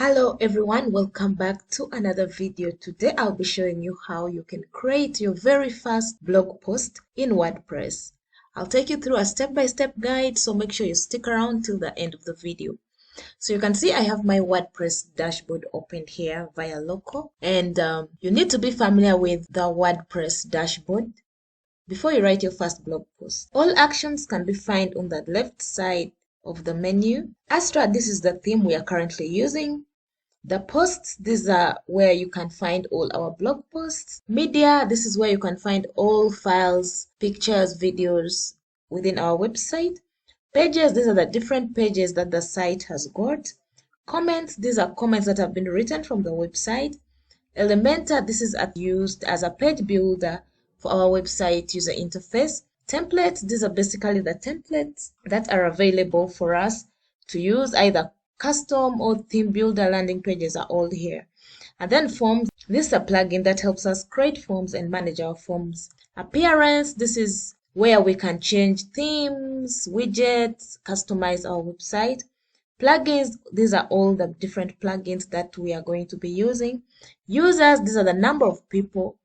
Hello everyone, welcome back to another video. Today I'll be showing you how you can create your very first blog post in WordPress. I'll take you through a step-by-step guide, so make sure you stick around till the end of the video. So you can see I have my WordPress dashboard opened here via local, and you need to be familiar with the WordPress dashboard before you write your first blog post. All actions can be found on the left side of the menu. Astra, this is the theme we are currently using. The posts, these are where you can find all our blog posts. Media, this is where you can find all files, pictures, videos within our website. Pages, these are the different pages that the site has got. Comments, these are comments that have been written from the website. Elementor, this is used as a page builder for our website user interface. Templates, these are basically the templates that are available for us to use. Either custom or theme builder landing pages are all here. And then forms, this is a plugin that helps us create forms and manage our forms. Appearance, this is where we can change themes, widgets, customize our website. Plugins, these are all the different plugins that we are going to be using. Users, these are the number of people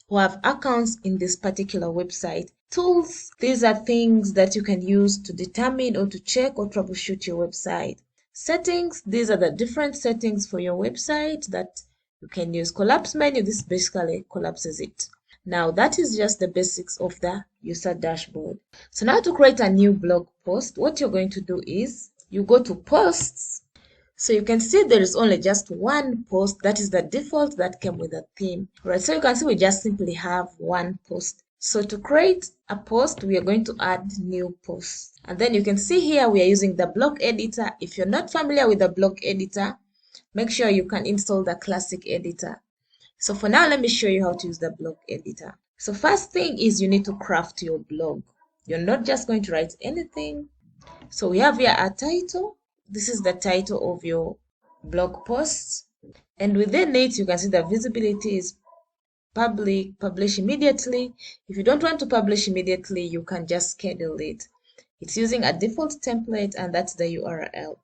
who have accounts in this particular website. Tools, these are things that you can use to determine or to check or troubleshoot your website. Settings, these are the different settings for your website that you can use. Collapse menu, this basically collapses it. Now that is just the basics of the user dashboard. So now to create a new blog post, what you're going to do is you go to posts. So you can see there is only just one post, that is the default that came with the theme. Right, so you can see we just simply have one post. So to create a post, we are going to add new posts. And then you can see here we are using the block editor. If you're not familiar with the block editor, make sure you can install the classic editor. So for now, let me show you how to use the block editor. So first thing is you need to craft your blog. You're not just going to write anything. So we have here a title. This is the title of your blog post. And within it, you can see the visibility is public, publish immediately. If you don't want to publish immediately, you can just schedule it. It's using a default template, and that's the URL.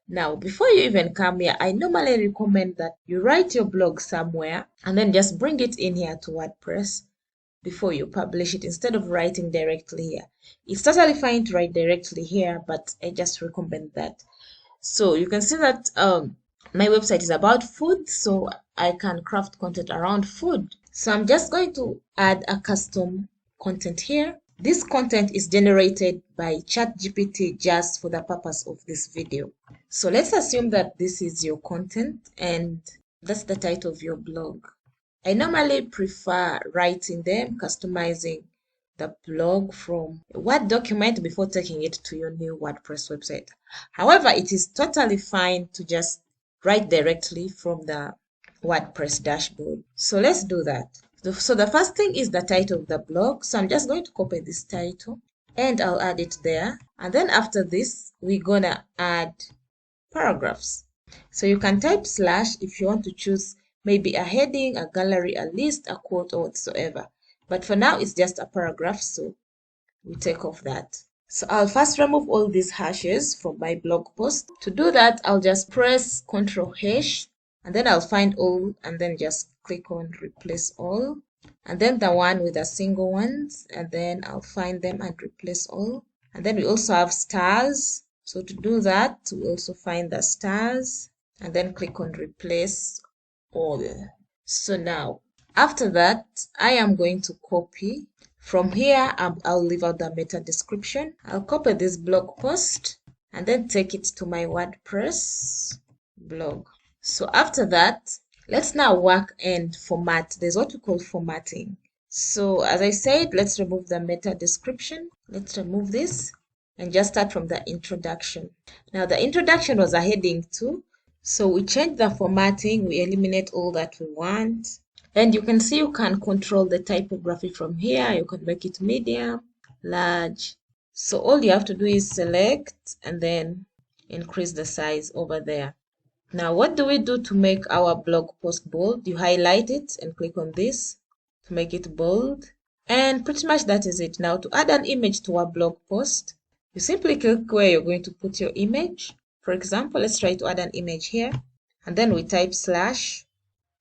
Now, before you even come here, I normally recommend that you write your blog somewhere and then just bring it in here to WordPress before you publish it, instead of writing directly here. It's totally fine to write directly here, but I just recommend that. So you can see that my website is about food, so I can craft content around food. So I'm just going to add a custom content here. This content is generated by ChatGPT just for the purpose of this video. So let's assume that this is your content and that's the title of your blog. I normally prefer writing them, customizing the blog from a Word document before taking it to your new WordPress website. However, it is totally fine to just write directly from the WordPress dashboard. So let's do that. So the first thing is the title of the blog. So I'm just going to copy this title and I'll add it there. And then after this, we're gonna add paragraphs. So you can type slash if you want to choose maybe a heading, a gallery, a list, a quote, or whatsoever. But for now, it's just a paragraph, so we take off that. So I'll first remove all these hashes from my blog post. To do that, I'll just press Ctrl-H, and then I'll find all, and then just click on replace all. And then the one with the single ones, and then I'll find them and replace all. And then we also have stars. So to do that, we also find the stars, and then click on replace all. So now, after that, I am going to copy. From here, I'll leave out the meta description. I'll copy this blog post and then take it to my WordPress blog. So after that, let's now work and format. There's what we call formatting. So as I said, let's remove the meta description. Let's remove this and just start from the introduction. Now the introduction was a heading too. So we change the formatting, we eliminate all that we want. And you can see you can control the typography from here. You can make it medium, large. So all you have to do is select and then increase the size over there. Now what do we do to make our blog post bold? You highlight it and click on this to make it bold. And pretty much that is it. Now to add an image to our blog post, you simply click where you're going to put your image. For example, let's try to add an image here. and then we type slash,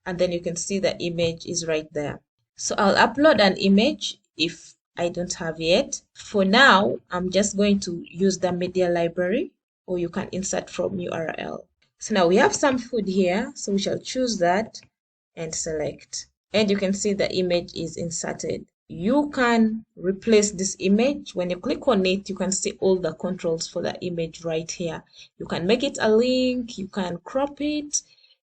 and then you can see the image is right there. So I'll upload an image if I don't have yet. For now, I'm just going to use the media library, or you can insert from URL. So now we have some food here, so we shall choose that and select. And you can see the image is inserted. You can replace this image. When you click on it, you can see all the controls for the image right here. You can make it a link, you can crop it,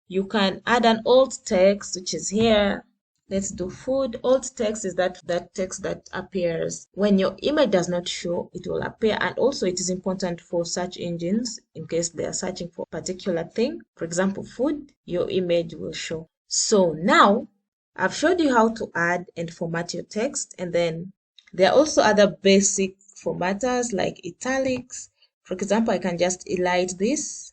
you can add an alt text, which is here. Let's do food. Alt text is that text that appears when your image does not show, it will appear. And also it is important for search engines in case they are searching for a particular thing. For example, food, your image will show. So now I've showed you how to add and format your text, and then there are also other basic formatters like italics. For example, I can just highlight this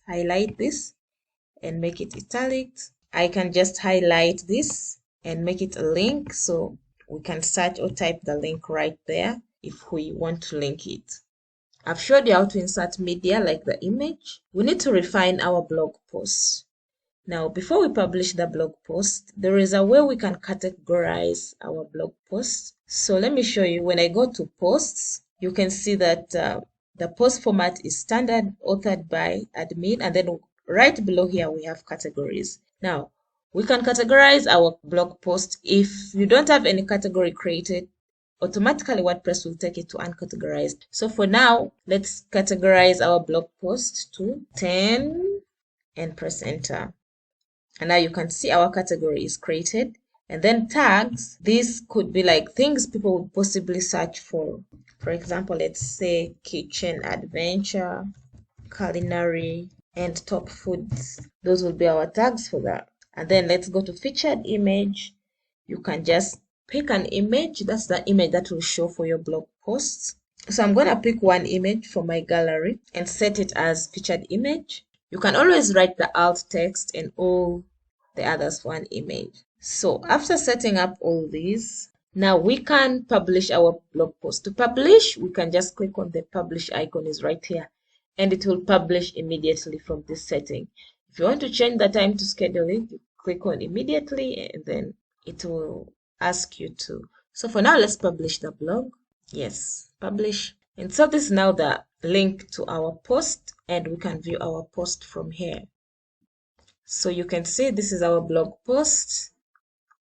and make it italics. I can just highlight this and make it a link, so we can search or type the link right there if we want to link it. I've showed you how to insert media like the image. We need to refine our blog post. Now, before we publish the blog post, there is a way we can categorize our blog post. So let me show you. When I go to posts, you can see that the post format is standard, authored by admin, and then right below here we have categories. Now, we can categorize our blog post. If you don't have any category created, automatically WordPress will take it to uncategorized. So for now, let's categorize our blog post to 10 and press enter. And now you can see our category is created. And then tags, these could be like things people would possibly search for. For example, let's say kitchen adventure, culinary, and top foods. Those will be our tags for that. And then let's go to featured image. You can just pick an image. That's the image that will show for your blog posts. So I'm going to pick one image from my gallery and set it as featured image. You can always write the alt text and all the others for an image. So after setting up all these, now we can publish our blog post. To publish, we can just click on the publish icon is right here, and it will publish immediately from this setting. If you want to change the time to schedule it, you click on immediately and then it will ask you to. So for now, let's publish the blog. Yes, publish. And so this is now the link to our post, and we can view our post from here. So you can see this is our blog post,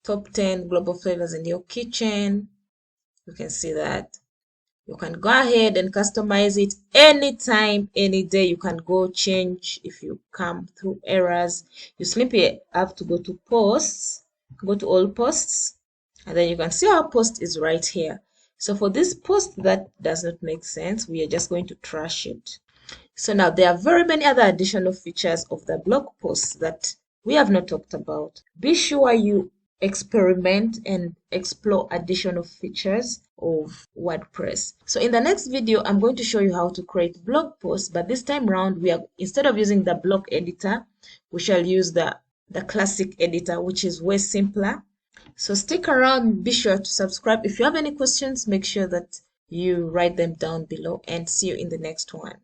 top 10 global flavors in your kitchen. You can see that. You can go ahead and customize it anytime, any day. You can go change if you come through errors. You simply have to go to posts, go to all posts, and then you can see our post is right here. So for this post that does not make sense, we are just going to trash it. So now there are very many other additional features of the blog posts that we have not talked about. Be sure you experiment and explore additional features of WordPress. So in the next video, I'm going to show you how to create blog posts, but this time around, instead of using the blog editor, we shall use the classic editor, which is way simpler. So stick around, be sure to subscribe. If you have any questions, make sure that you write them down below, and see you in the next one.